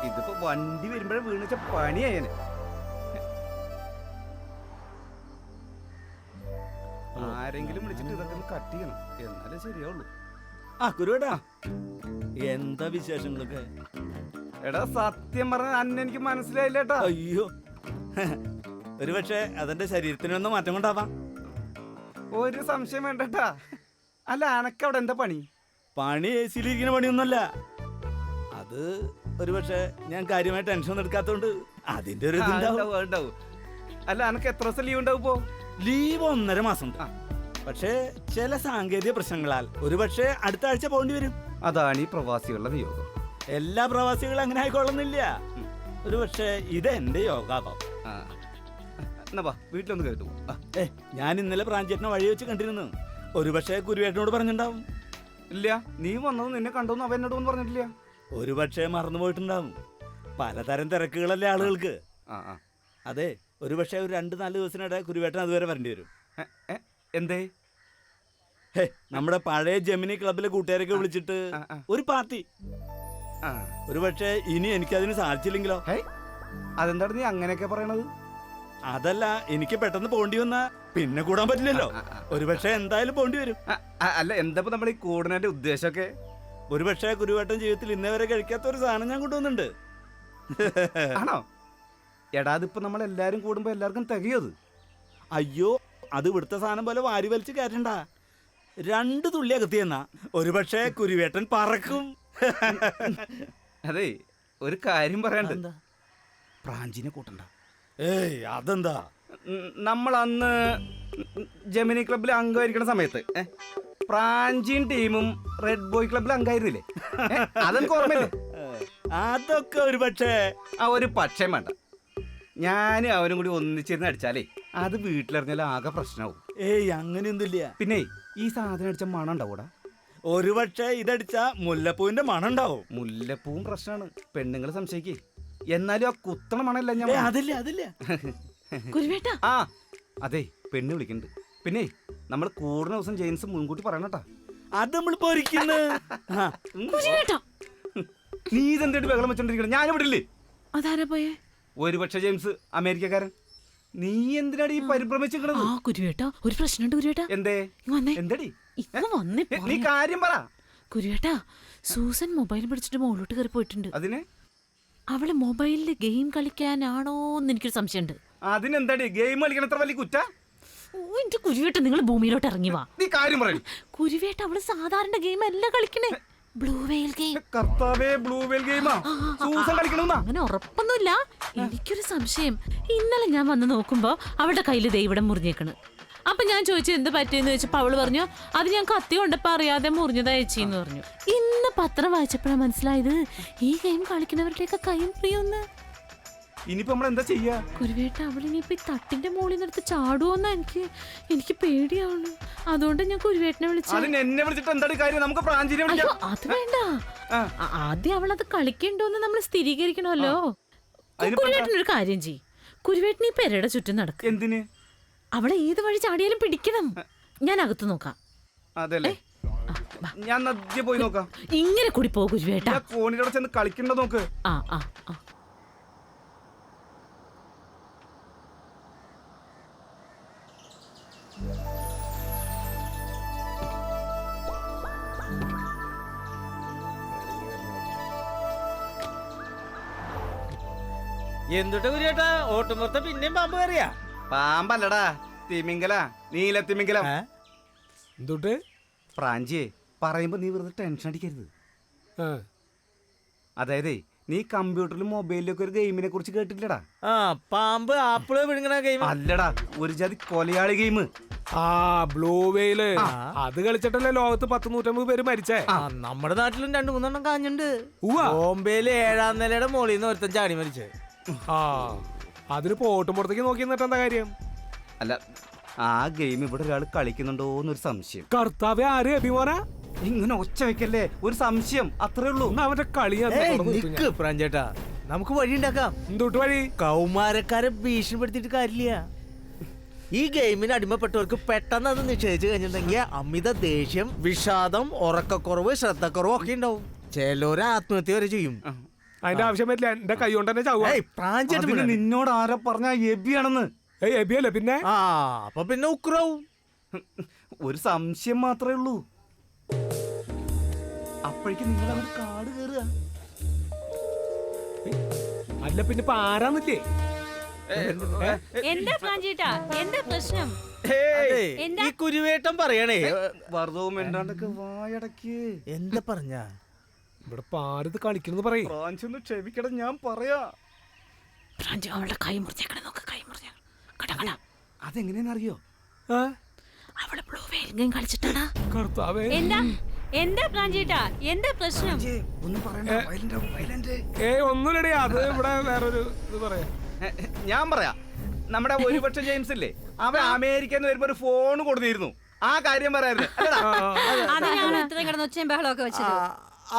ഇതിപ്പോ വണ്ടി വരുമ്പോഴേ വീണിച്ച പണിയായനെ. ആരെങ്കിലും വിളിച്ചിട്ട് ഇതൊക്കെ ഒന്ന് കട്ട് ചെയ്യണം, എന്നാലേ ശരിയാവുള്ളൂ. ആ കുരുവേട്ടാ, എന്താ വിശേഷങ്ങളൊക്കെ? എടാ സത്യം പറഞ്ഞ അന്നെ എനിക്ക് മനസ്സിലായില്ലേട്ടാ. അയ്യോ, ഒരു പക്ഷേ അതെന്റെ ശരീരത്തിനൊന്നും മാറ്റം കൊണ്ടാവാം. ഒരു സംശയം വേണ്ടട്ടാ. അല്ല അനക്ക് അവിടെ എന്താ പണി? പണി എ സിയിലിരിക്കുന്ന പണിയൊന്നുമല്ല. അത് ഒരു പക്ഷേ ഞാൻ കാര്യമായി ടെൻഷൻ എടുക്കാത്തോണ്ട് അതിന്റെ ഒരു ഉണ്ടാവും. അല്ല അനക്ക് എത്ര ദിവസം ലീവ് ഉണ്ടാവും? ഇപ്പോ ലീവ് 1.5 മാസം ഉണ്ട്. പക്ഷേ ചില സാങ്കേതിക പ്രശ്നങ്ങളാൽ ഒരു പക്ഷേ അടുത്ത ആഴ്ച പോകേണ്ടി വരും. അതാണ് ഈ പ്രവാസികളുടെ നിയോഗം. എല്ലാ പ്രവാസികളും അങ്ങനെ ആയിക്കൊള്ളുന്നില്ല. ഒരു പക്ഷേ ഇത് എന്റെ യോഗാഭാവം. എന്നാ വീട്ടിലൊന്ന് കേട്ടു. ഞാൻ ഇന്നലെ പ്രാഞ്ചേട്ടനെ വഴി വെച്ച് കണ്ടിരുന്നു. ഒരു പക്ഷേ കുരുവേട്ടനോട് പറഞ്ഞിട്ടുണ്ടാവും. ഇല്ല, നീ വന്നത് നിന്നെ കണ്ടോന്ന് അവൻ എന്നോടൊന്നും പറഞ്ഞിട്ടില്ല. ഒരു പക്ഷേ മറന്നു പോയിട്ടുണ്ടാവും. പലതരം തിരക്കുകളല്ലേ ആളുകൾക്ക്. അതെ, ഒരു പക്ഷേ ഒരു 2-4 ദിവസത്തിനിടെ കുരുവേട്ടൻ അതുവരെ വരേണ്ടി വരും. എന്തേ? നമ്മുടെ പഴയ ജെമിനി ക്ലബിലെ കൂട്ടുകാരൊക്കെ വിളിച്ചിട്ട് ഒരു പാർട്ടി. ഒരു പക്ഷേ ഇനി എനിക്കതിന് സാധിച്ചില്ലെങ്കിലോ? അതെന്താണ് നീ അങ്ങനെയൊക്കെ പറയണത്? അതല്ല, എനിക്ക് പെട്ടെന്ന് പോണ്ടി വന്നാ പിന്നെ കൂടാൻ പറ്റില്ലല്ലോ. ഒരു പക്ഷേ എന്തായാലും പോണ്ടി വരും. അല്ല എന്താ നമ്മൾ ഈ കൂടുന്നതിന്റെ ഉദ്ദേശമൊക്കെ? ഒരു പക്ഷേ കുരുവേട്ടൻ ജീവിതത്തിൽ ഇന്നേ വരെ കഴിക്കാത്ത ഒരു സാധനം ഞാൻ കൊണ്ടുവന്നുണ്ട്. ആണോ? എടാ അതിപ്പോ നമ്മൾ എല്ലാരും കൂടുമ്പോ എല്ലാവർക്കും തികയത്. അയ്യോ, അത് ഇവിടുത്തെ സാധനം പോലെ വാരി വലിച്ച് കയറ്റണ്ട. 2 തുള്ളി അകത്തിയെന്നാ ഒരു പക്ഷേ കുരുവേട്ടൻ പറക്കും. അതെ, ഒരു കാര്യം പറയാണ്ട്. പ്രാഞ്ചിനെ കൂട്ടണ്ട. ഏയ് അതെന്താ? നമ്മൾ അന്ന് ജെമിനി ക്ലബിൽ അംഗമായിരിക്കുന്ന സമയത്ത് പ്രാഞ്ചീൻ ടീമും റെഡ് ബോയ് ക്ലബിൽ അംഗമായിരുന്നില്ലേ? അതെനിക്ക് ഓർമ്മയില്ലേ? അതൊക്കെ ഒരു പക്ഷേ ഒരു പക്ഷേ വേണ്ട. ഞാനും അവനും കൂടി ഒന്നിച്ചിരുന്ന് അടിച്ചാലേ അത് വീട്ടിലെറിഞ്ഞാൽ ആകെ പ്രശ്നമാവും. ഏയ് അങ്ങനെയൊന്നുമില്ല. പിന്നെ ഈ സാധനം അടിച്ച മണം ഉണ്ടാവൂടാ. ഒരു പക്ഷേ ഇതടിച്ച മുല്ലപ്പൂവിന്റെ മണം ഉണ്ടാവും. മുല്ലപ്പൂവും പ്രശ്നമാണ്, പെണ്ണുങ്ങൾ സംശയിക്കേ. എന്നാലും ആ കുത്തണ മണല്ല ഞാൻ. അതില്ല. അതെ, പെണ്ണ് വിളിക്കുന്നുണ്ട്. പിന്നെ നമ്മൾ കൂടുന്ന ദിവസം ജെയിംസ് മുൻകൂട്ടി പറയണട്ടാ. അത് നമ്മൾ പൊരിക്കുന്നു. നീ ഇതെന്തായിട്ട് ബഹളം വെച്ചോണ്ടിരിക്കണം? ഞാനിവിടെ ഇല്ലേ? അതാരാ പോയേ? ഒരു പക്ഷേ ജെയിംസ് അമേരിക്കക്കാരൻ. നീ എന്തിനാണ് ഈ പരിഭ്രമിച്ചിരിക്കണത്? ഒരു പ്രശ്നമുണ്ട് കുരുവേട്ടാ. എന്തേ? എന്തടി? നീ കാര്യം പറ. കുരുവേട്ടാ, സൂസൻ മൊബൈൽ പിടിച്ചിട്ട് മുകളിലോട്ട് കയറി പോയിട്ടുണ്ട്. അതിന്? അവള് മൊബൈലില് ഗെയിം കളിക്കാനാണോന്ന് എനിക്കൊരു സംശയമുണ്ട്. അതിനെന്താടി ഗെയിം കളിക്കണ അത്ര വലിയ കുറ്റ? എന്റെ കുരുവേട്ട, നിങ്ങൾ ഭൂമിയിലോട്ട് ഇറങ്ങി വാ. നീ കാര്യം പറ. കുരുവേട്ട, അവള് സാധാരണ ഗെയിം അല്ല കളിക്കണേ, ബ്ലൂ വെയിൽ ഗെയിം. കർത്താവേ, ബ്ലൂ വെയിൽ ഗെയിമാ സൂസൻ കളിക്കണമെന്നാ? അങ്ങനെ ഉറപ്പൊന്നുമില്ല, എനിക്കൊരു സംശയം. ഇന്നലെ ഞാൻ വന്ന് നോക്കുമ്പോ അവളുടെ കയ്യിൽ ദേ ഇവിടെ മുറിഞ്ഞേക്കണ്. അപ്പൊ ഞാൻ ചോദിച്ചു എന്ത് പറ്റിയെന്ന് ചോദിച്ചപ്പോ അവള് പറഞ്ഞു അത് ഞാൻ കത്തി കൊണ്ടപ്പോ അറിയാതെ മുറിഞ്ഞതാ ചേച്ചിന്ന് പറഞ്ഞു. ഇന്ന് പത്രം വായിച്ചപ്പോഴാണ് മനസ്സിലായത് ഈ ഗെയിം കളിക്കുന്നവരുടെയൊക്കെ കൈ മുറിയുമെന്ന്. ഇനിയിപ്പോ നമ്മൾ എന്താ ചെയ്യാ? കുരുവേട്ട, അവളിനിയിപ്പോ ഈ തട്ടിന്റെ മുകളിൽ നിന്നെടുത്ത് ചാടുവോന്നാ എനിക്ക് പേടിയാവുന്നു. അതുകൊണ്ട് ഞാൻ കുരുവേട്ടനെ വിളിച്ചു. എന്നെ വിളിച്ചിട്ട് എന്താ കാര്യം? നമുക്ക് പ്രാഞ്ചിനെ വിളിക്കാം. അത് വേണ്ട, ആദ്യം അവളത് കളിക്കണ്ടോന്ന് നമ്മൾ സ്ഥിരീകരിക്കണമല്ലോ. കുരുവേട്ടനൊരു കാര്യം ചെയ്യും, കുരുവേട്ടൻ ഈ പെരയുടെ ചുറ്റും നടക്കും. എന്തിന്? അവളെ ഏത് വഴി ചാടിയാലും പിടിക്കണം. ഞാൻ അകത്ത് നോക്കാം. അതല്ലേ, ഞാൻ നദ്യ പോയി നോക്കാം. ഇങ്ങനെ കൂടി പോ കുരുവേട്ട. ഫോണിലൂടെ ചെന്ന് കളിക്കണ്ടോ നോക്ക്. എന്തുട്ട് കുരിയേട്ടാ, ഓട്ടുമ്പുറത്ത് പിന്നെയും പാമ്പ് കയറിയാ? പാമ്പല്ലടാ, തിമിംഗല, നീല തിമിംഗലം. എന്തുട്ട്? പ്രാഞ്ചിയെ പറയുമ്പോ നീ വെറുതെ ടെൻഷൻ അടിക്കരുത്. അതായത് നീ കമ്പ്യൂട്ടറിലും മൊബൈലിലൊക്കെ ഒരു ഗെയിമിനെ കുറിച്ച് കേട്ടില്ലടാ? പാമ്പ് ആപ്പിള് വിഴുങ്ങണ ഗെയിം അല്ലടാ, ഒരു ജാതി കൊലയാളി ഗെയിം. ബ്ലൂ വെയില്. അത് കളിച്ചിട്ടല്ലേ ലോകത്ത് 150 പേര് മരിച്ചേ. നമ്മുടെ നാട്ടിലും 2-3 കാഞ്ഞുണ്ട്. ബോംബെയില് 7ാം നിലയുടെ മോളിൽ നിന്ന് ഒരുത്തൻ ചാടി മരിച്ചേ. അതിന് പോട്ടുമ്പുറത്തേക്ക് നോക്കി നിന്നിട്ട് എന്താ കാര്യം? അല്ല, ആ ഗെയിം ഇവിടെ ഒരാൾ കളിക്കുന്നുണ്ടോന്നൊരു സംശയം. കർത്താവേ, ആര് അഭിമാന? ഇങ്ങനെ ഒച്ച വെക്കല്ലേ, ഒരു സംശയം, അത്രേ ഉള്ളൂ. അവന്റെ കളിയാ. പ്രാഞ്ചേട്ടാ, നമുക്ക് വഴി ഉണ്ടാക്കാം. എന്തുട്ട് വഴി? കൗമാരക്കാരെ ഭീഷണിപ്പെടുത്തിയിട്ട് കാര്യമില്ല. ഈ ഗെയിമിന് അടിമപ്പെട്ടവർക്ക് പെട്ടെന്ന് അത് നിഷേധിച്ചു കഴിഞ്ഞിട്ടുണ്ടെങ്കിൽ അമിത ദേഷ്യം, വിഷാദം, ഉറക്കക്കുറവ്, ശ്രദ്ധക്കുറവ് ഒക്കെ ഉണ്ടാവും. ചിലര് ആത്മഹത്യ വരെ ചെയ്യും. അതിന്റെ ആവശ്യം പറ്റില്ല, എന്റെ കൈ കൊണ്ട് തന്നെ ചാവുക. പ്രാഞ്ചേട്ടൻ അതിന് നിന്നോട് ആരാ പറഞ്ഞ എബിയാണെന്ന്? എബിയല്ലേ പിന്നെ? ആ അപ്പൊ പിന്നെ ഉക്രാവും. ഒരു സംശയം മാത്രമേ ഉള്ളൂ. അപ്പോഴേക്കും നിങ്ങൾ അങ്ങോട്ട് കാട് കയറുക. അല്ല പിന്നെ ഇപ്പൊ ആരാന്നില്ലേ? എന്താ പ്രാഞ്ചേട്ടാ, എന്താ പ്രശ്നം? അതെ, എന്താ? ഈ കുരുവേട്ടൻ പറയണേ. വെറുതെ മിണ്ടാണ്ടൊക്കെ വായടക്ക്. എന്താ പറഞ്ഞ? ഇവിടെ പാരത് കളിക്കണെന്ന് പറയും. പ്രാഞ്ചൊന്ന് ക്ഷമിക്കണം, ഞാൻ പറയാ. പ്രാഞ്ചു അവളുടെ കൈ മുറിഞ്ഞേക്കണം, നോക്ക് കൈ മുറിഞ്ഞേക്കണം. കടാ കടാ. അതെങ്ങനെയാണെന്നറിയോ? അവള് ബ്ലൂ വെയിൽ ഗെയിം കളിച്ചിട്ടാടാ. കർത്താവേ. എന്താ പ്രാഞ്ചേട്ടാ, എന്താ പ്രശ്നം? ഒന്നും പറയണ്ട, വയലന്റ്. ഒന്നുമില്ലടേ, അത് ഇവിടെ വേറൊരു ഇത് പറയാ. ഞാൻ പറയാ, നമ്മുടെ ഒരുപക്ഷെ ജെയിംസ് ഇല്ലേ, അവൻ അമേരിക്കയിൽ നിന്ന് വരുമ്പോ ഒരു ഫോൺ കൊടുത്തിരുന്നു. ആ കാര്യം പറയായിരുന്നു. അതിനാണ് ഇത്രയും കിടന്ന് ഒച്ചയും ബഹളമൊക്കെ വെച്ചത്.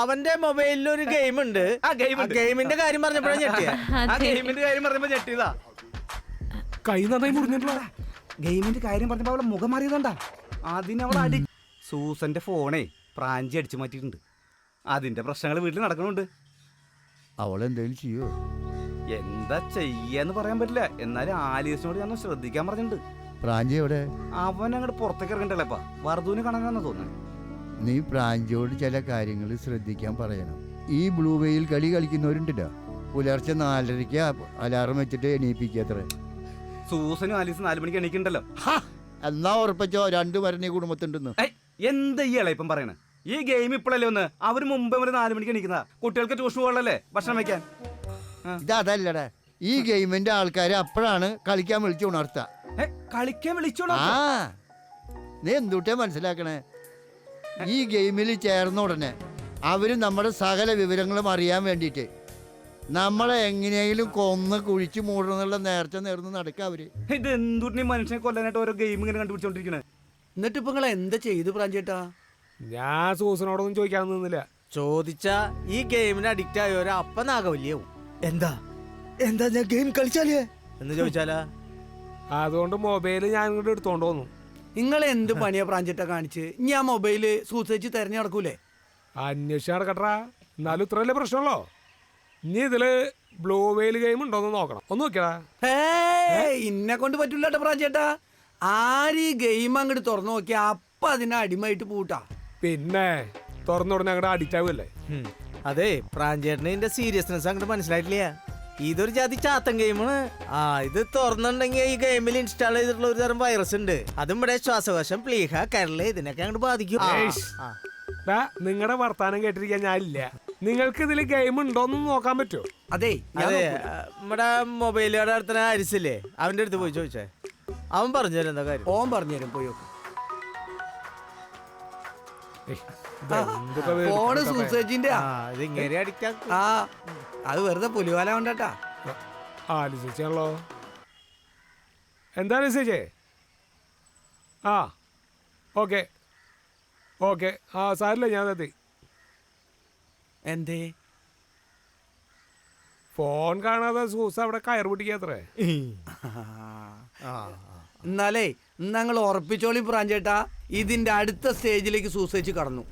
അവന്റെ മൊബൈലിൽ ഒരു ഗെയിം ഉണ്ട്. ആ ഗെയിമിന്റെ കാര്യം പറഞ്ഞപ്പോഴാണ് ഞെട്ടിയ. ആ ഗെയിമിന്റെ കാര്യം പറഞ്ഞപ്പോ ഞെട്ടിയതാ. കൈ നന്നായി മുറിഞ്ഞിട്ടുള്ള ഗെയിമിന്റെ കാര്യം പറഞ്ഞപ്പോ അവളെ മുഖം മാറിയതാണ്ടാ. അതിനവളെ അടി. സൂസന്റെ ഫോണേ പ്രാഞ്ചി അടിച്ചു മാറ്റിയിട്ടുണ്ട്. അതിന്റെ പ്രശ്നങ്ങൾ വീട്ടിൽ നടക്കണുണ്ട്. അവളെന്തെങ്കിലും ചെയ്യോ? എന്താ ചെയ്യാന്ന് പറയാൻ പറ്റില്ല. എന്നാലും ആലീസിനോട് ഞാൻ ശ്രദ്ധിക്കാൻ പറഞ്ഞിട്ടുണ്ട്. പ്രാഞ്ചി എവിടെ? അവൻ അങ്ങോട്ട് പുറത്തേക്ക് ഇറങ്ങണ്ടല്ലേപ്പാ, വറുതൂന് കാണാനാണെന്ന് തോന്നുന്നത്. നീ പ്രാഞ്ചിയോട് ചില കാര്യങ്ങൾ ശ്രദ്ധിക്കാൻ പറയണം. ഈ ബ്ലൂ വെയിൽ കളി കളിക്കുന്നവരുണ്ടല്ലോ, പുലർച്ചെ 4:30 അലാറം വെച്ചിട്ട് എണീപ്പിക്കത്രേ. സൂസനും ആലീസും 4 മണിക്ക് എണീക്കണ്ടല്ലോ. എന്നാ ഉറപ്പിച്ചോ 2 മരണി കുടുംബത്തുണ്ടെന്ന്. എന്താ ഈ ഇളയപ്പം പറയണേ? ഈ ഗെയിം ഇപ്പോഴല്ലേ ഒന്ന്, അവര് മുമ്പേ ഒരു 4 മണിക്ക് എണീക്കുന്ന കുട്ടികൾക്ക് ട്യൂഷൻ പോകണല്ലേ ഭക്ഷണം വെക്കാൻ. ഇതല്ലടാ, ഈ ഗെയിമിന്റെ ആൾക്കാരെ അപ്പോഴാണ് കളിക്കാൻ വിളിച്ചു ഉണർത്ത. കളിക്കാൻ വിളിച്ചോളൂ. ആ നീ എന്തുട്ടേ മനസ്സിലാക്കണേ? ഈ ഗെയിമിൽ ചേർന്ന ഉടനെ അവര് നമ്മുടെ സകല വിവരങ്ങളും അറിയാൻ വേണ്ടിയിട്ട് നമ്മളെ എങ്ങനെയെങ്കിലും കൊന്ന് കുഴിച്ചു മൂടണമെന്നുള്ള നേർച്ച നേർന്ന് നടക്കുക അവര്. ഇത് എന്തുട്ടി മനുഷ്യനെ കൊല്ലാനായിട്ട് ഓരോ ഗെയിം ഇങ്ങനെ കണ്ടുപിടിച്ചോണ്ടിരിക്കണേ. എന്നിട്ട് ഇപ്പൊ നിങ്ങൾ എന്താ ചെയ്തു പ്രാഞ്ചേട്ടാ? ഞാൻ സൂസനോടൊന്നും ചോദിക്കാൻ നിന്നില്ല. ചോദിച്ചാ ഈ ഗെയിമിന് അഡിക്റ്റ് ആയവരെ അപ്പ നാഗവല്യാവും. എന്താ ഞാൻ ഗെയിം കളിച്ചാലേ എന്ന് ചോദിച്ചാലാ? അതുകൊണ്ട് മൊബൈല് ഞാൻ ഇങ്ങോട്ട് എടുത്തോണ്ട് വന്നു. നിങ്ങൾ എന്ത് പണിയാ പ്രാഞ്ചേട്ടാ കാണിച്ച്? ഞാൻ മൊബൈല് സൂസേച്ച് തെരഞ്ഞു നടക്കൂലേ? അന്വേഷിച്ച് നടക്കട്ടാ, എന്നാലും ഇത്രയല്ലേ പ്രശ്നമുള്ളോ? ഇനി ഇതില് ബ്ലൂ വെയിൽ ഗെയിം ഉണ്ടോന്ന് നോക്കണം. ഒന്ന് നോക്കിയടാ. ഇന്നെ കൊണ്ട് പറ്റൂലട്ടോ പ്രാഞ്ചേട്ടാ. ആര് ഈ ഗെയിം അങ്ങോട്ട് തുറന്നു നോക്കിയാ അപ്പൊ അതിനെ അടിമായിട്ട് പൂട്ടാ. പിന്നെ തുറന്നുടനെ അങ്ങോട്ട് അഡിക്റ്റ് ആവുമല്ലേ? അതെ, പ്രാഞ്ചേട്ടന് ഇതിന്റെ സീരിയസ്നെസ് അങ്ങോട്ട് മനസ്സിലായിട്ടില്ല. ഇതൊരു ജാതി ചാത്തൻ ഗെയിമാണ്. ഇത് തുറന്നുണ്ടെങ്കിൽ ഈ ഗെയിമിൽ ഇൻസ്റ്റാൾ ചെയ്തിട്ടുള്ള ഒരു തരം വൈറസ് ഉണ്ട്. അതും ഇവിടെ ശ്വാസകോശം, പ്ലീഹ, കരള് ഇതിനൊക്കെ അങ്ങോട്ട് ബാധിക്കും. നിങ്ങളുടെ വർത്താനം കേട്ടിരിക്കാൻ ഞാനില്ല. നിങ്ങൾക്ക് ഇതിൽ ഗെയിം ഉണ്ടോന്ന് നോക്കാൻ പറ്റുമോ? അതെ അതെ, നമ്മുടെ മൊബൈലുകളുടെ അടുത്ത അരിസില്ലേ, അവന്റെ അടുത്ത് പോയി ചോദിച്ചേ. അവൻ പറഞ്ഞുതരും എന്താ കാര്യം. ഓൻ പറഞ്ഞുതരും, പോയി നോക്ക്. ഫോണ് സൂസേജിന്റെ ഇത് ഇങ്ങനെ അഡിക്റ്റ് ആക്കും. അത് വെറുതെ പുലിവാല കൊണ്ടാട്ടാ. ആലോചിച്ചാണല്ലോ. എന്താ മെസ്സേജേ? ഓക്കെ സാരില്ല, ഞാൻ എത്തി. എന്തേ ഫോൺ കാണാതെ സൂസ അവിടെ കയർ പൊട്ടിക്കാത്രേ. എന്നാലേ ഞങ്ങൾ ഉറപ്പിച്ചോളി പ്രാഞ്ചേട്ടാ, ഇതിന്റെ അടുത്ത സ്റ്റേജിലേക്ക് സൂസേജ് കടന്നു.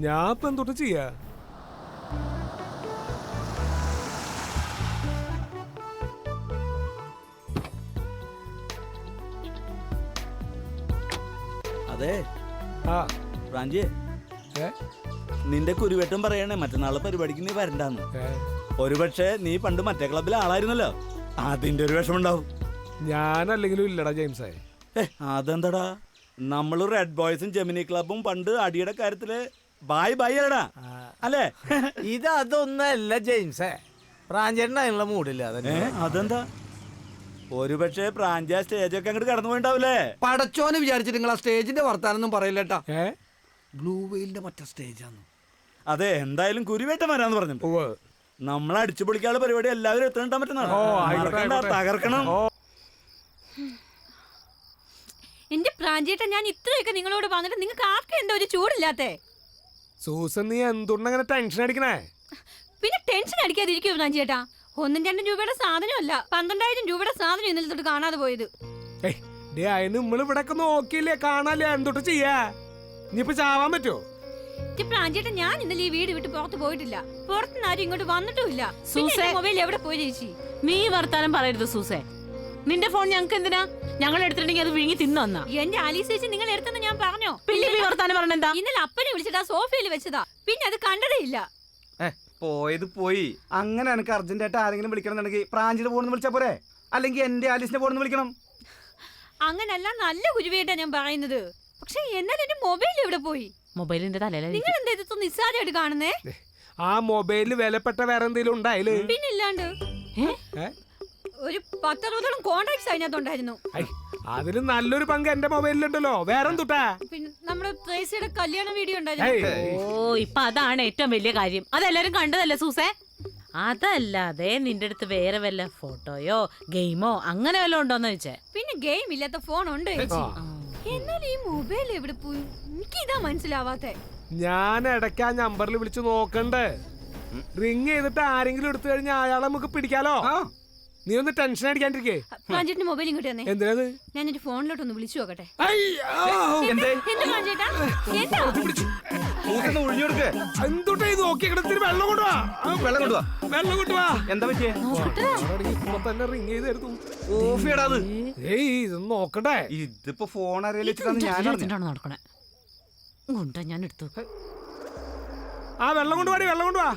ഞാൻ ഇപ്പൊ എന്തൊട്ട് ചെയ്യാ? അതെ പ്രാഞ്ചി, ഏ? നിന്റെ കുരുവേട്ടം പറയണേ മറ്റന്നാളെ പരിപാടിക്ക് നീ വരണ്ടാന്ന്. ഒരുപക്ഷെ നീ പണ്ട് മറ്റേ ക്ലബിലെ ആളായിരുന്നല്ലോ, അതിന്റെ ഒരു വിഷമം ഉണ്ടാവും. ഞാനല്ലെങ്കിലും ഇല്ലടാ ജെയിംസേ. അതെന്താടാ, നമ്മൾ റെഡ് ബോയ്സും ജെമിനി ക്ലബും പണ്ട് അടിയുടെ കാര്യത്തില് ബായ് അല്ലടാ, അല്ലേ? ഇത് അതൊന്നല്ല ജെയിംസേ, പ്രാഞ്ചേട്ടൻ അതിനുള്ള മൂടില്ല. അതെന്താ? ഒരുപക്ഷെ പ്രാഞ്ച സ്റ്റേജൊക്കെ അങ്ങോട്ട് കടന്നു പോയിണ്ടാവൂലേ? പടച്ചോനെ വിചാരിച്ചിട്ട് നിങ്ങൾ ആ സ്റ്റേജിന്റെ വർത്താനൊന്നും പറയില്ലട്ടാ. ഏ ബ്ലൂ വെയിലിന്റെ മറ്റേ സ്റ്റേജാണ്. അതെ, എന്തായാലും കുരുവേട്ടം വരാന്ന് പറഞ്ഞു. നമ്മളെ അടിച്ചു പൊളിക്കാനുള്ള പരിപാടി എല്ലാവരും എത്താൻ പറ്റുന്ന തകർക്കണം. എന്റെ പ്രാഞ്ചേട്ടൻ, ഞാൻ ഇത്രയൊക്കെ നിങ്ങളോട് പറഞ്ഞിട്ട് നിങ്ങൾക്ക് ആർക്കും എന്താ ഒരു ചൂടില്ലാത്തേ? സൂസൻ, നീ എന്തുകൊണ്ടങ്ങനെ ടെൻഷൻ അടിക്കണേ? പിന്നെ ടെൻഷൻ അടിക്കാതിരിക്കോ പ്രാഞ്ചേട്ടാ? 1-2 രൂപയുടെ സാധനമല്ല, 12,000 രൂപയുടെ സാധനം ഇന്നലെ തൊട്ട് കാണാതെ പോയത്. അതിന് നമ്മൾ ഇവിടെ ഒക്കെ നോക്കിയില്ലേ, കാണാല്ലേ, എന്തൊട്ട് ചെയ്യാ? നീ ഇപ്പൊ ചാവാൻ പറ്റുമോ? പ്രാഞ്ചേട്ടൻ ഞാൻ ഇന്നലെ ഈ വീട് വിട്ട് പുറത്ത് പോയിട്ടില്ല. പുറത്തുനിന്ന് ആരും ഇങ്ങോട്ട് വന്നിട്ടുമില്ല. സൂസേ. മൊബൈൽ എവിടെ പോയി ചേച്ചി? നീ വർത്താനം പറയരുത് സൂസേ. നിന്റെ ഫോൺ ഞങ്ങൾക്ക് എന്തിനാ? ഞങ്ങൾ എടുത്തിട്ടുണ്ടെങ്കിൽ അത് വിഴുങ്ങി തിന്നൊന്നാ. എന്റെ ആലീസ് ചേച്ചി നിങ്ങൾ എടുത്തെന്ന് ഞാൻ പറഞ്ഞോ? പിന്നെ നീ വർത്താനം പറഞ്ഞെന്താ? ഇന്നലെ അപ്പനെ വിളിച്ചിട്ട് ആ സോഫയിൽ വെച്ചതാ. പിന്നെ അത് കണ്ടതേ ഇല്ല. പോയത് പോയി. അങ്ങനെ എനിക്ക് അർജന്റായിട്ട് ആരെങ്കിലും വിളിക്കണമെന്നുണ്ടെങ്കിൽ പ്രാഞ്ചിയുടെ ഫോണിൽ വിളിച്ചാ പോരെ, അല്ലെങ്കിൽ എന്റെ ആലീസിന്റെ ഫോണിൽ വിളിക്കണം. അങ്ങനല്ല, നല്ല കുരുവേട്ടാ ഞാൻ പറയുന്നത്. പക്ഷെ എന്നാൽ എന്റെ മൊബൈൽ എവിടെ പോയി? മൊബൈലിന്റെ തലയിലായിരിക്കും. നിങ്ങൾ എന്താ ഇത് നിസ്സാരമായിട്ട് കാണുന്നേ? ആ മൊബൈലിൽ വിലപ്പെട്ട വേറെ എന്തെങ്കിലും ഉണ്ടായില്ലേ? പിന്നില്ലാണ്ട് ഒരു 10-60 കോണ്ടാക്ട്സ് അതിനകത്തുണ്ടായിരുന്നു. അതിന് നല്ലൊരു പങ്ക് എന്റെ മൊബൈലിലുണ്ടല്ലോ. വേറെ എന്തുട്ടാ? പിന്നെ നമ്മുടെ ത്രേസിയുടെ കല്യാണ വീഡിയോ ഉണ്ടായിരുന്നു. ഓ, ഇപ്പൊ അതാണ് ഏറ്റവും വലിയ കാര്യം. അതെല്ലാരും കണ്ടതല്ലേ സൂസേ? അതല്ലാതെ നിന്റെ അടുത്ത് വേറെ വല്ല ഫോട്ടോയോ ഗെയിമോ അങ്ങനെ വല്ല ഉണ്ടോന്ന് ചോദിച്ചേ. പിന്നെ ഗെയിം ഇല്ലാത്ത ഫോൺ ഉണ്ട് ചേച്ചി. എന്നാൽ ഈ മൊബൈൽ എവിടെ പോയി? എനിക്ക് ഇതാ മനസ്സിലാവാത്തെ. ഞാൻ ഇടയ്ക്ക് ആ നമ്പറിൽ വിളിച്ച് നോക്കണ്ടേ? റിങ് ചെയ്തിട്ട് ആരെങ്കിലും എടുത്തു കഴിഞ്ഞാൽ അയാളെ നമുക്ക് പിടിക്കാലോ. നീ ഒന്ന് ടെൻഷൻ അടിക്കാണ്ടിരിക്കേ. പ്രാഞ്ചേട്ടന്റെ മൊബൈൽ ഇങ്ങോട്ട് തന്നെ. എന്തിനാ? ഞാൻ എന്റെ ഫോണിലോട്ടൊന്ന് വിളിച്ചു നോക്കട്ടെ. എന്തുട്ടാ ഇത്? നോക്കി കിടത്തിന് വെള്ളം കൊണ്ടുവാ. വെള്ളം കൊണ്ടുവാ. വെള്ളം കൊണ്ടുവാ. എന്താ പറ്റിയേ? ഇപ്പൊ തന്നെ റിങ് ചെയ്തായിരുന്നു. ഓഫ് ചെയ്യടാ അത്. ഏയ് ഇതൊന്ന് നോക്കട്ടെ. ഇതിപ്പോ ഫോൺ അറിയിച്ചിട്ടാണ് ഞാൻ അറിഞ്ഞത്. നടക്കണേ. കൊണ്ടാ ഞാൻ എടുത്തു. ആ വെള്ളം കൊണ്ടുപോടി, വെള്ളം കൊണ്ടുവാ.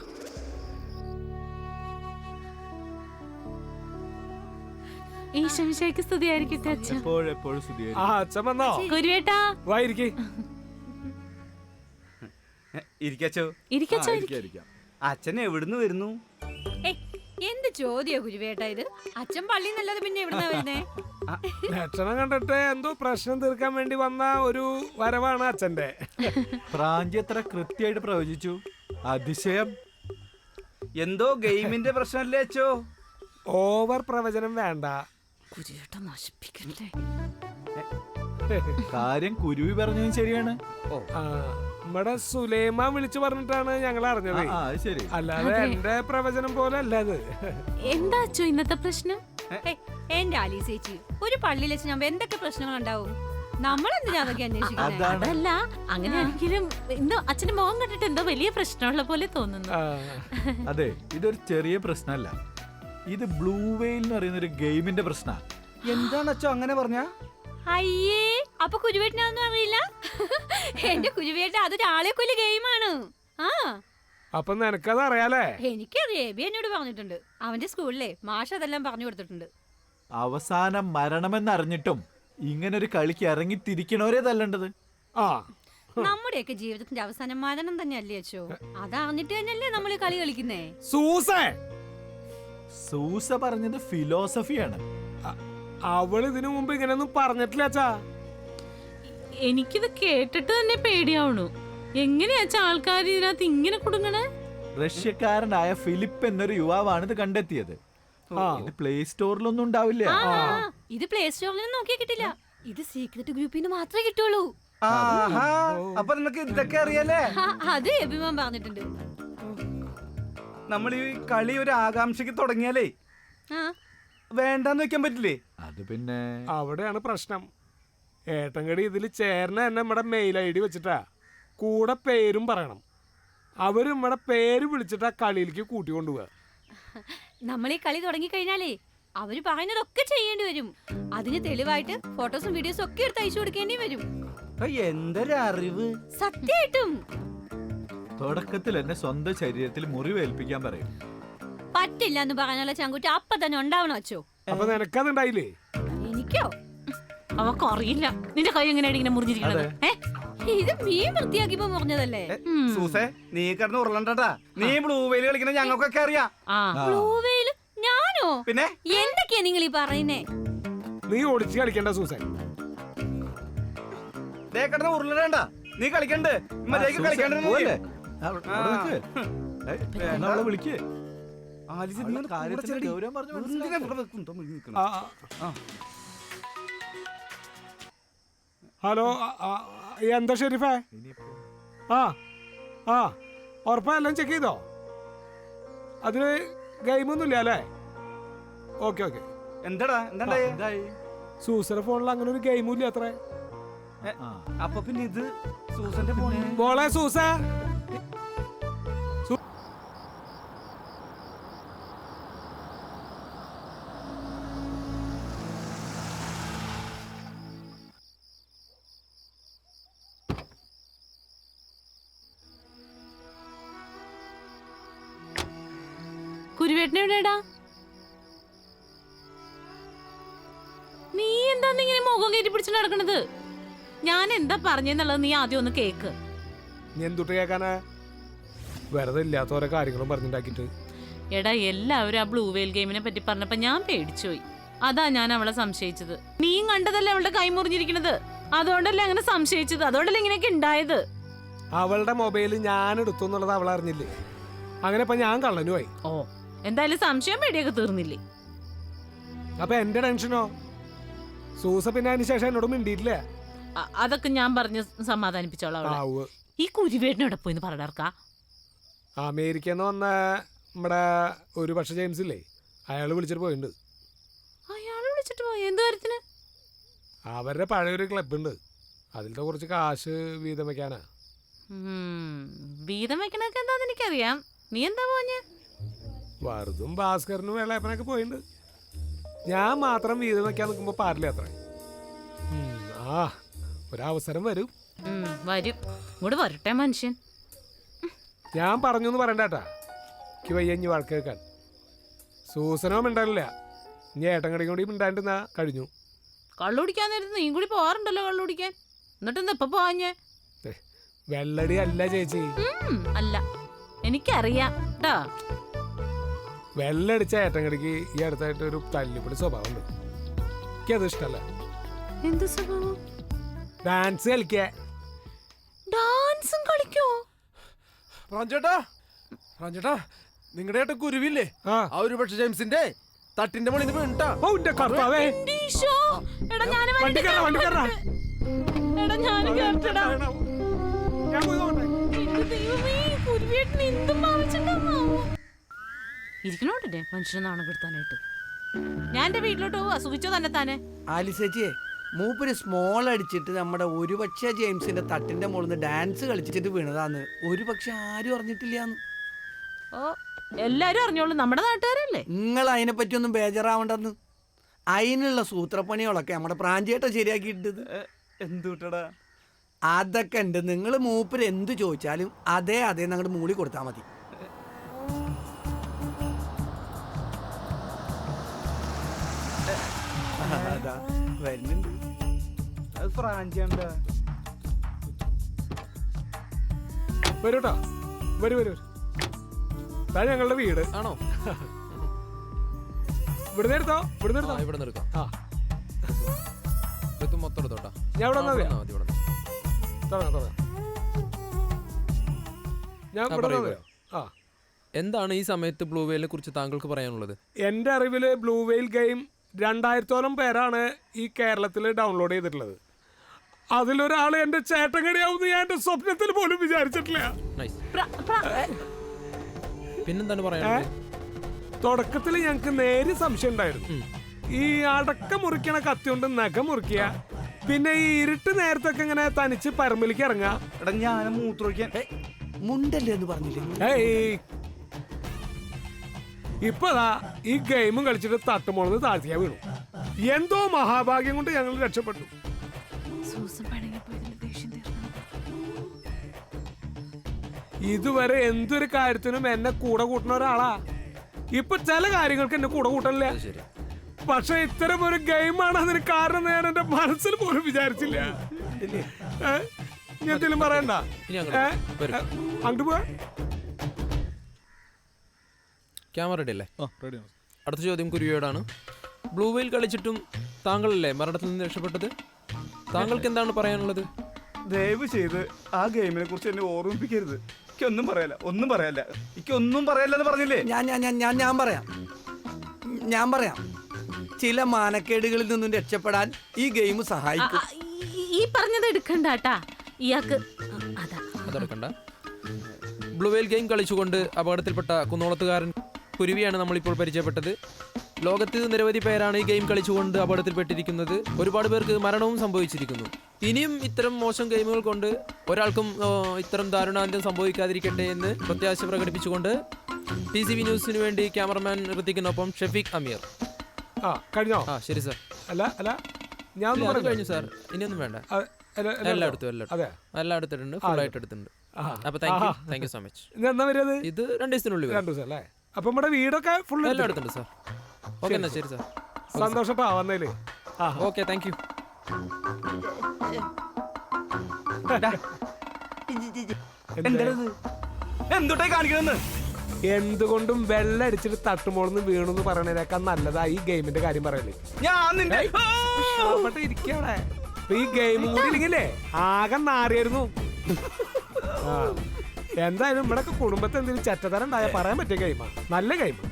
ഈശോയ്ക്ക് സ്തുതിയായിരിക്കട്ടെ അച്ഛൻ. ആ അച്ഛൻ വന്നോ? കുരുവേട്ടാ വായിരിക്കേ. ഇരിക്കച്ചോ. ഇരിക്കച്ചോ. അച്ഛൻ എവിടുന്ന് വരുന്നു? എന്ത് ചോദ്യോ കുരുവേട്ടാ ഇത്? അച്ഛൻ പള്ളിയിൽ നിന്നല്ലാതെ പിന്നെ എവിടുന്നാ വരുന്നേ? ലക്ഷണം കണ്ടിട്ട് എന്തോ പ്രശ്നം തീർക്കാൻ വേണ്ടി വന്ന ഒരു വരവാണ് അച്ഛന്റെ. പ്രാഞ്ചി എത്ര കൃത്യമായിട്ട് പ്രവചിച്ചു. അതിശയം. എന്തോ ഗെയിമിന്റെ പ്രശ്നമല്ലേ അച്ചോ? ഓവർ പ്രവചനം വേണ്ട. കുരുവേട്ട നശിപ്പിക്കണ്ടേ. കാര്യം കുരുവി പറഞ്ഞതും ശരിയാണ്. നമ്മുടെ സുലൈമാൻ വിളിച്ചു പറഞ്ഞിട്ടാണ് ഞങ്ങൾ അറിഞ്ഞത്. ശരി. അല്ലാതെ എന്റെ പ്രവചനം പോലെ അല്ല അത്. എന്താ അച്ചോ ഇന്നത്തെ പ്രശ്നം? എന്റെ ആലീസ് ചേച്ചി, ഒരു പള്ളിയിൽ വെച്ച് ഞാൻ എന്തൊക്കെ പ്രശ്നങ്ങൾ ഉണ്ടാവും? നമ്മളെന്തിനാ അതൊക്കെ അന്വേഷിക്കുന്നത്? അതല്ല, അങ്ങനെയാണെങ്കിലും എന്തോ അച്ഛന്റെ മുഖം കണ്ടിട്ട് എന്തോ വലിയ പ്രശ്നമുള്ള പോലെ തോന്നുന്നു. അതെ, ഇതൊരു ചെറിയ പ്രശ്നമല്ല. ഇത് ബ്ലൂ വെയിൽ എന്ന് പറയുന്ന ഒരു ഗെയിമിന്റെ പ്രശ്ന. എന്താണ് അച്ചോ അങ്ങനെ പറഞ്ഞ? അയ്യേ, അപ്പൊ കുരുവേട്ടനൊന്നും അറിയില്ല? എന്റെ കുരുവേട്ട അതൊരു ആളെ കൊല്ല് ഗെയിമാണ്. അപ്പൊ നിനക്കത് അറിയാലേ? എനിക്കറിയാം, എബി എന്നോട് പറഞ്ഞിട്ടുണ്ട്. അവന്റെ സ്കൂളിലെ മാഷ് അതെല്ലാം പറഞ്ഞു കൊടുത്തിട്ടുണ്ട്. അവസാനം മരണമെന്നറിഞ്ഞിട്ടും ഇങ്ങനൊരു കളിക്ക് ഇറങ്ങി തിരിക്കണോരേ തല്ലേണ്ടത്. നമ്മുടെയൊക്കെ ജീവിതത്തിന്റെ അവസാനം മരണം തന്നെ അല്ലേ അച്ചോ? അതറിഞ്ഞിട്ട് തന്നെയല്ലേ നമ്മൾ കളി കളിക്കുന്നേ. സൂസ പറഞ്ഞത് ഫിലോസഫിയാണ്. അവള് ഇതിനു മുമ്പ് ഇങ്ങനെയൊന്നും പറഞ്ഞിട്ടില്ല അച്ഛാ. എനിക്കിത് കേട്ടിട്ട് തന്നെ പേടിയാവണു. എങ്ങനെയാച്ചാ ആൾക്കാർ ഇതിനകത്ത് ഇങ്ങനെ കുടുങ്ങണേ? റഷ്യക്കാരനായ ഫിലിപ്പ് എന്നൊരു യുവാവാണ് ഇത് കണ്ടെത്തിയത്. ഇത് പ്ലേ സ്റ്റോറിലൊന്നും ഉണ്ടാവില്ല. ഇത് പ്ലേ സ്റ്റോറിൽ നോക്കിയാ കിട്ടില്ല. ഇത് സീക്രട്ട് ഗ്രൂപ്പിൽ നിന്ന് മാത്രമേ കിട്ടുള്ളൂ. അപ്പൊ നിനക്ക് ഇതൊക്കെ അറിയാലേ? അത് എബിമാൻ പറഞ്ഞിട്ടുണ്ട്. നമ്മൾ ഈ കളി ഒരു ആകാംക്ഷക്ക് തുടങ്ങിയാലേ വേണ്ടെന്ന് വെക്കാൻ പറ്റില്ലേ? അത് പിന്നെ അവിടെയാണ് പ്രശ്നം. ഏട്ടങ്കടി ഇതിൽ ചേർന്ന തന്നെ നമ്മുടെ മെയിൽ ID വെച്ചിട്ടാ. കൂടെ പേരും പറയണം. അവര് നമ്മുടെ പേര് വിളിച്ചിട്ടാ കളിയിലേക്ക് കൂട്ടിക്കൊണ്ടുപോവാ. നമ്മൾ ഈ കളി തുടങ്ങി കഴിഞ്ഞാലേ അവര് പറയുന്നതൊക്കെ ചെയ്യേണ്ടി വരും. അതിന് തെളിവായിട്ട് ഫോട്ടോസും വീഡിയോസും ഒക്കെ എടുത്ത് അയച്ചു കൊടുക്കേണ്ടി വരും. എന്തൊരു അറിവ്! സത്യമായിട്ടും തുടക്കത്തിൽ എന്നെ സ്വന്തം ശരീരത്തിൽ മുറിവേൽപ്പിക്കാൻ പറയും. പറ്റില്ല എന്ന് പറഞ്ഞാൽ ചങ്കുറ്റി അപ്പൊ തന്നെ ഉണ്ടാവണം അച്ചോ. അപ്പൊ നിനക്കതുണ്ടായില്ലേ? എനിക്കോ? അവക്ക് അറിയില്ല നിന്റെ കൈ എങ്ങനെയാണ് ഇങ്ങനെ മുറിഞ്ഞിരിക്കണത്. ഇത് മീൻ വൃത്തിയാക്കിപ്പോ മുറിഞ്ഞതല്ലേ? സൂസേ, നീ കിടന്ന് ഉരുളണ്ടാ. നീ ബ്ലൂ വെയിൽ കളിക്കണ ഞങ്ങൾക്കൊക്കെ അറിയാം. Blue whale? ഞാനോ? പിന്നെ എന്തൊക്കെയാ നിങ്ങൾ ഈ പറയുന്നേ? നീ ഓടിച്ച് കളിക്കണ്ട സൂസൻ. കിടന്ന് ഉരുളണ്ട. നീ കളിക്കണ്ട്. വിളിക്കേ. ഹലോ, എന്താ ഷെരീഫേ? ഉറപ്പെല്ലാം ചെക്ക് ചെയ്തോ? അതിന് ഗെയിമൊന്നുമില്ല അല്ലേ? ഓക്കെ. എന്താടാ? സൂസറെ ഫോണിൽ അങ്ങനെ ഒരു ഗെയിമും ഇല്ല അത്രേ. അപ്പൊ പിന്നെ ഇത് സൂസന്റെ ഫോണ്. മോളെ സൂസ, കുരുവേട്ടനെ എവിടെടാ? നീ എന്താ ഇങ്ങനെ മുഖം കയറ്റി പിടിച്ച് നടക്കണത്? ഞാൻ എന്താ പറഞ്ഞെന്നുള്ളത് നീ ആദ്യം ഒന്ന് കേക്ക്. നീ എന്തുട്ട് കേൾക്കാനാ? വെറുതെ ഇല്ലാത്ത കാര്യങ്ങളും പറഞ്ഞിട്ടുണ്ടാക്കിട്ട്. എടാ, എല്ലാവരും ആ ബ്ലൂ വെയിൽ ഗെയിമിനെ പറ്റി പറഞ്ഞപ്പോ ഞാൻ പേടിച്ചുപോയി. അതാ ഞാൻ അവളെ സംശയിച്ചത്. നീ കണ്ടതല്ലേ അവളുടെ കൈ മുറിഞ്ഞിരിക്കണത്? അതുകൊണ്ടല്ലേ അങ്ങനെ സംശയിച്ചത്? അതുകൊണ്ടല്ലേ ഇങ്ങനെയൊക്കെ ഉണ്ടായത്? അവളുടെ മൊബൈൽ ഞാൻ എടുത്തു എന്നുള്ളത് അവൾ അറിഞ്ഞില്ലേ? അങ്ങനെ ഇപ്പൊ ഞാൻ കള്ളനുമായി. ഓ, എന്തായാലും സംശയം പേടിയൊക്കെ തീർന്നില്ലേ? അപ്പൊ എന്റെ ടെൻഷനോ? സൂസ പിന്നെ അതിന് ശേഷം എന്നോട് മിണ്ടിയിട്ടില്ല. അതൊക്കെ ഞാൻ പറഞ്ഞ് സമാധാനിപ്പിച്ചോളാം അവളെ. ഈ കുരുവേട്ടനോടെ പോയിന്ന് പറഞ്ഞാർക്കാ? അമേരിക്കന്ന് വന്ന നമ്മുടെ ഒരു പക്ഷെ ജെയിംസ് ഇല്ലേ, അയാള് വിളിച്ചിട്ട് പോയിട്ടുണ്ട്. അയാള് വിളിച്ചിട്ട് പോയി? എന്ത് കാര്യത്തിന്? അവരുടെ പഴയൊരു ക്ലബുണ്ട്, അതിലത്തെ കുറച്ച് കാശ് വീതം വെക്കാനാ. വീതം വെക്കണൊക്കെ എന്താന്ന് എനിക്കറിയാം. നീ എന്താ പോഞ്ഞ്? വറുതും ഭാസ്കരനും വേളയപ്പനൊക്കെ പോയിട്ടുണ്ട്. ഞാൻ മാത്രം വീതം വെക്കാൻ നിൽക്കുമ്പോ പാടില്ല അത്ര. ആ, ഒരവസരം വരും. വരും. ഇങ്ങോട്ട് വരട്ടെ മനുഷ്യൻ. ഞാൻ പറഞ്ഞു എന്ന് പറയണ്ടാട്ടാ, എനിക്ക് വയ്യഞ്ഞ് വഴക്ക് കേൾക്കാൻ. സൂസനോ മിണ്ടാനില്ല, ഇനി ഏട്ടങ്കടിയും കൂടി മിണ്ടാണ്ടിരുന്നാ കഴിഞ്ഞു. കള്ളു കുടിക്കാൻ നേരത്ത് നീ കൂടി പോവാറുണ്ടല്ലോ കള്ളു കുടിക്കാൻ. എന്നിട്ട് എന്താ ഇപ്പൊ പോവാഞ്ഞേ? വെള്ളടി അല്ല ചേച്ചി. അല്ല, എനിക്കറിയാം ട്ടാ. വെള്ളടിച്ച ഏട്ടങ്കടിക്ക് ഈ അടുത്തായിട്ട് ഒരു തല്ലിപ്പൊടി സ്വഭാവം ഉണ്ട്. എനിക്കത് ഇഷ്ടല്ല. എന്ത് സ്വഭാവം? ഡാൻസ് കളിക്കാ. ഡാൻസും കളിക്കോ? റാഞ്ചേട്ടാ, റാഞ്ചേട്ടാ, നിങ്ങളുടെ ഏട്ടൻ കുരുവില്ലേ, ആ ഒരു പക്ഷെ ജെയിംസിന്റെ തട്ടിന്റെ മുകളിൽ നിന്ന് വീണിട്ടാ. ഈശോ, എടാ ഞാനും വണ്ടി കയറാ, വണ്ടി കയറാ. എടാ ഞാനും കേട്ടടാ. ഇരിക്കണോട്ടെ മനുഷ്യനെ നാണം കെടുത്താനായിട്ട്. ഞാൻ എന്റെ വീട്ടിലോട്ട് പോവാ. സുഖിച്ചോ തന്നെ താനെ? ആലിസേച്ചിയെ മൂപ്പര് സ്മോൾ അടിച്ചിട്ട് നമ്മുടെ ഒരു പക്ഷേ ജെയിംസിന്റെ തട്ടിന്റെ മുകളിൽ നിന്ന് ഡാൻസ് കളിച്ചിട്ട് വീണതാന്ന് ഒരു പക്ഷെ ആരും അറിഞ്ഞിട്ടില്ലാന്ന്. ഓ, എല്ലാരും അറിഞ്ഞോളൂ, നമ്മുടെ നാട്ടുകാരല്ലേ. നിങ്ങൾ അതിനെ പറ്റിയൊന്നും ബേജാറാവണ്ടെന്ന്. അതിനുള്ള സൂത്രപ്പണികളൊക്കെ നമ്മുടെ പ്രാഞ്ചേട്ട ശരിയാക്കിയിട്ടത്. എന്തുട്ടടാ? അതൊക്കെ ഉണ്ട്. നിങ്ങൾ മൂപ്പര് എന്ത് ചോദിച്ചാലും അതേ ഞങ്ങളുടെ മൂളി കൊടുത്താൽ മതി. അതാ വരുന്നുണ്ട്. അത് ഫ്രാഞ്ചാണ്ടാ. വരൂട്ടാ, വരൂ വരൂ. താ ഞങ്ങളുടെ വീട് ആണോ? ഇവിടുന്ന് എടുത്തോ, ഇവിടുന്ന് എടുത്തോ. ഇവിടെ നിർക്കാം. ആ, മൊത്തം എടുത്തോട്ടാ. ഞാൻ ഇവിടെ തുടങ്ങാം. ഞാൻ ഇവിടെ ആ. എന്താണ് ഈ സമയത്ത് ബ്ലൂ വെയിലിനെ കുറിച്ച് താങ്കൾക്ക് പറയാനുള്ളത്? എൻ്റെ അറിവില് ബ്ലൂ വെയിൽ ഗെയിം 2000-ഓളം പേരാണ് ഈ കേരളത്തിൽ ഡൗൺലോഡ് ചെയ്തിട്ടുള്ളത്. അതിലൊരാള് എന്റെ ചേട്ടങ്കടിയാവുന്ന ഞാൻ എന്റെ സ്വപ്നത്തിൽ പോലും വിചാരിച്ചിട്ടില്ല. പിന്നെന്താണ് പറയാനുള്ളത്? തുടക്കത്തിൽ ഞങ്ങക്ക് നേരിയ സംശയം ഉണ്ടായിരുന്നു. ഈ അടക്ക മുറിക്കണ കത്തി കൊണ്ട് നഖം മുറിക്കുക, പിന്നെ ഈ ഇരുട്ട് നേരത്തൊക്കെ ഇങ്ങനെ തനിച്ച് പരമ്പലിക്ക് ഇറങ്ങാ. എടാ ഞാൻ മൂത്രമൊഴിക്കാൻ മുണ്ടല്ലേ എന്ന് പറഞ്ഞില്ലേ? ഇപ്പതാ ഈ ഗെയിമും കളിച്ചിട്ട് തട്ടുമോളന്ന് താഴ്ത്തിയാ വീണു. എന്തോ മഹാഭാഗ്യം കൊണ്ട് ഞങ്ങൾ രക്ഷപ്പെട്ടു. ഇതുവരെ എന്തൊരു കാര്യത്തിനും എന്നെ കൂടെ കൂട്ടുന്ന ഒരാളാ. ഇപ്പൊ ചില കാര്യങ്ങൾക്ക് എന്നെ കൂടെ കൂട്ടണില്ല. പക്ഷെ ഇത്തരം ഒരു ഗെയിമാണ് അതിന് കാരണം ഞാൻ എന്റെ മനസ്സിൽ പോലും വിചാരിച്ചില്ല. ഞാൻ എന്തെങ്കിലും പറയണ്ട. അങ്ങോട്ട് പോവാ. ക്യാമറ റെഡി അല്ലേ? അടുത്ത ചോദ്യം കുരുവിയോടാണ്. ബ്ലൂ വെയിൽ കളിച്ചിട്ടും താങ്കളല്ലേ മരണത്തിൽ നിന്ന് രക്ഷപ്പെട്ടത്? താങ്കൾക്ക് എന്താണ് പറയാനുള്ളത്? ദയവ് ചെയ്ത് ആ ഗെയിമിനെ കുറിച്ച് എന്നെ ഓർമ്മിപ്പിക്കരുത്. എനിക്കൊന്നും പറയാല്ല, ഒന്നും പറയാല്ല. എനിക്കൊന്നും പറയാല്ലെന്ന് പറഞ്ഞില്ലേ? ഞാൻ പറയാം. ചില മാനക്കേടുകളിൽ നിന്നും രക്ഷപ്പെടാൻ ഈ ഗെയിം സഹായിക്കും. ഈ പറഞ്ഞത് എടുക്കണ്ടാട്ടാ. ഇയാൾക്ക് അതെടുക്കണ്ട. ബ്ലൂ വെയിൽ ഗെയിം കളിച്ചുകൊണ്ട് അപകടത്തിൽപ്പെട്ട കുന്നോളത്തുകാരൻ കുരുവിയാണ് നമ്മളിപ്പോൾ പരിചയപ്പെട്ടത്. ലോകത്ത് നിരവധി പേരാണ് ഈ ഗെയിം കളിച്ചുകൊണ്ട് അപകടത്തിൽപ്പെട്ടിരിക്കുന്നത്. ഒരുപാട് പേർക്ക് മരണവും സംഭവിച്ചിരിക്കുന്നു. ഇനിയും ഇത്തരം മോശം ഗെയിമുകൾ കൊണ്ട് ഒരാൾക്കും ഇത്തരം ദാരുണാന്ത്യം സംഭവിക്കാതിരിക്കട്ടെ എന്ന് പ്രത്യാശ പ്രകടിപ്പിച്ചുകൊണ്ട് TCV ന്യൂസിന് വേണ്ടി ക്യാമറമാൻ ഋത്തിക്കിനൊപ്പം ഷെഫീഖ് അമീർ. ആ കഴിഞ്ഞോ? ആ ശരി സാർ. അല്ല അല്ല ഞാൻ ഇല്ല, അത് പറഞ്ഞു കഴിഞ്ഞു സാർ. ഇനിയൊന്നും വേണ്ട. എല്ലാം എടുത്തിട്ടുണ്ട്, ഫുൾ ആയിട്ട് എടുത്തിട്ടുണ്ട്. അപ്പൊ താങ്ക് യു സോ മച്ച്. എന്നാ വരും ഇത് 2 ദിവസത്തിനുള്ളിൽ 2 ദിവസം അല്ലേ? അപ്പൊ നമ്മുടെ വീടൊക്കെ ഫുൾ എല്ലാം എടുത്തിട്ടുണ്ട് സാർ. ഓക്കെ എന്നാ ശരി സാർ. സന്തോഷട്ടാ വന്നേല്. Okay thank you. എന്തുട്ടായി കാണിക്കണെന്ന്? എന്തുകൊണ്ടും വെള്ളം അടിച്ചിട്ട് തട്ടുമോളന്ന് വീണെന്ന് പറയണേക്കാൾ നല്ലതാ ഈ ഗെയിമിന്റെ കാര്യം പറയല്ലേ. ഞാൻ നിന്റെ ഇരിക്കവിടെ ഈ ഗെയിമും കൂടി ഇല്ലെങ്കിലേ ആകെ നാറിയായിരുന്നു. എന്തായാലും ഇവിടെ കുടുംബത്തെ എന്തെങ്കിലും ചെറ്റതരം ഉണ്ടായാൽ പറയാൻ പറ്റിയ ഗെയിമാ, നല്ല ഗെയിമാ.